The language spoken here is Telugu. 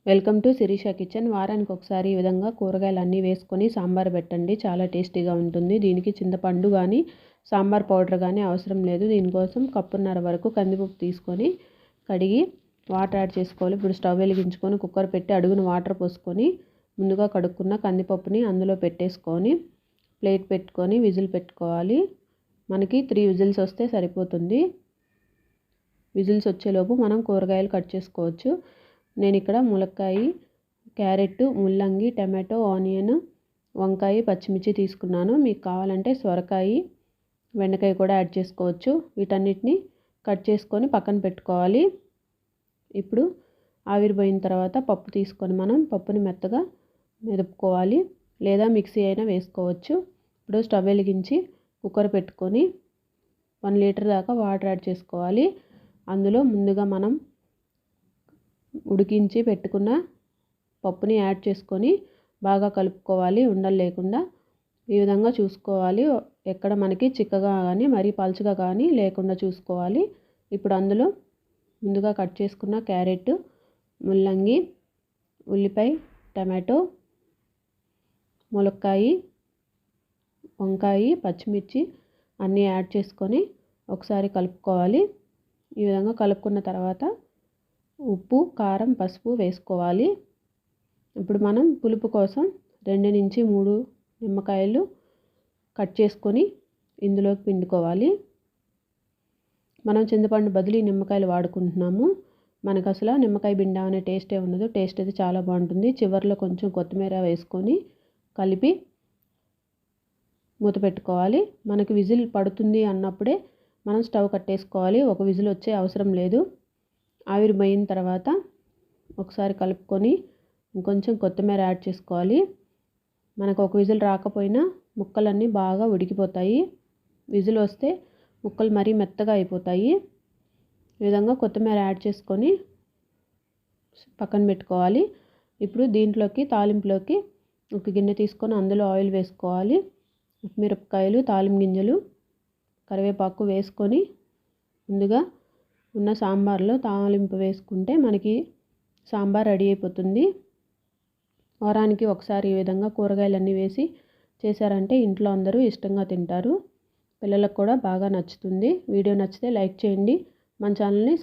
Welcome to Sirisha kitchen. వారానికి ఒకసారి ఈ విధంగా కూరగాయలన్నీ వేసుకొని సాంబార్ పెట్టండి, చాలా టేస్టీగా ఉంటుంది. దీనికి చింతపండు కానీ సాంబార్ పౌడర్ కానీ అవసరం లేదు. దీనికోసం కప్పున్నర వరకు కందిపప్పు తీసుకొని కడిగి వాటర్ యాడ్ చేసుకోవాలి. ఇప్పుడు స్టవ్ వెలిగించుకొని కుక్కర్ పెట్టి అడుగున వాటర్ పోసుకొని ముందుగా కడుక్కున్న కందిపప్పుని అందులో పెట్టేసుకొని ప్లేట్ పెట్టుకొని విజిల్ పెట్టుకోవాలి. మనకి 3 విజిల్స్ వస్తే సరిపోతుంది. విజిల్స్ వచ్చేలోపు మనం కూరగాయలు కట్ చేసుకోవచ్చు. నేను ఇక్కడ ములక్కాయ, క్యారెట్, ముల్లంగి, టమాటో, ఆనియన్, వంకాయ, పచ్చిమిర్చి తీసుకున్నాను. మీకు కావాలంటే సొరకాయ, బెండకాయ కూడా యాడ్ చేసుకోవచ్చు. వీటన్నిటిని కట్ చేసుకొని పక్కన పెట్టుకోవాలి. ఇప్పుడు ఆవిరిపోయిన తర్వాత పప్పు తీసుకొని మనం పప్పుని మెత్తగా మెదుపుకోవాలి, లేదా మిక్సీ అయినా వేసుకోవచ్చు. ఇప్పుడు స్టవ్ వెలిగించి కుక్కర్ పెట్టుకొని 1 లీటర్ దాకా వాటర్ యాడ్ చేసుకోవాలి. అందులో ముందుగా మనం ఉడికించి పెట్టుకున్న పప్పుని యాడ్ చేసుకొని బాగా కలుపుకోవాలి, ఉండలు లేకుండా. ఈ విధంగా చూసుకోవాలి, ఎక్కడ మనకి చిక్కగా కానీ మరీ పలుచగా కానీ లేకుండా చూసుకోవాలి. ఇప్పుడు అందులో ముందుగా కట్ చేసుకున్న క్యారెట్, ముల్లంగి, ఉల్లిపాయ, టమాటో, ములక్కాయ, వంకాయ, పచ్చిమిర్చి అన్నీ యాడ్ చేసుకొని ఒకసారి కలుపుకోవాలి. ఈ విధంగా కలుపుకున్న తర్వాత ఉప్పు, కారం, పసుపు వేసుకోవాలి. ఇప్పుడు మనం పులుపు కోసం 2 నుంచి 3 నిమ్మకాయలు కట్ చేసుకొని ఇందులోకి పిండుకోవాలి. మనం చింతపండు బదులు నిమ్మకాయలు వాడుకుంటున్నాము. మనకు అసలు నిమ్మకాయ పిండా అనే టేస్టే ఉండదు. టేస్ట్ అయితే చాలా బాగుంటుంది. చివరిలో కొంచెం కొత్తిమీర వేసుకొని కలిపి మూత పెట్టుకోవాలి. మనకి విజిల్ పడుతుంది అన్నప్పుడే మనం స్టవ్ కట్టేసుకోవాలి. ఒక విజిల్ వచ్చే అవసరం లేదు. ఆవిరిపోయిన తర్వాత ఒకసారి కలుపుకొని ఇంకొంచెం కొత్తిమీర యాడ్ చేసుకోవాలి. మనకు ఒక విజిల్ రాకపోయినా ముక్కలన్నీ బాగా ఉడికిపోతాయి. విజిల్ వస్తే ముక్కలు మరీ మెత్తగా అయిపోతాయి. ఈ విధంగా కొత్తిమీర యాడ్ చేసుకొని పక్కన పెట్టుకోవాలి. ఇప్పుడు దీంట్లోకి తాలింపులోకి ఒక గిన్నె తీసుకొని అందులో ఆయిల్ వేసుకోవాలి. మిరపకాయలు, తాలింపు గింజలు, కరివేపాకు వేసుకొని ముందుగా ఉన్న సాంబార్లో తాలింపు వేసుకుంటే మనకి సాంబార్ రెడీ అయిపోతుంది. వారానికి ఒకసారి ఈ విధంగా కూరగాయలన్నీ వేసి చేశారంటే ఇంట్లో అందరూ ఇష్టంగా తింటారు. పిల్లలకు కూడా బాగా నచ్చుతుంది. వీడియో నచ్చితే లైక్ చేయండి. మన ఛానల్ని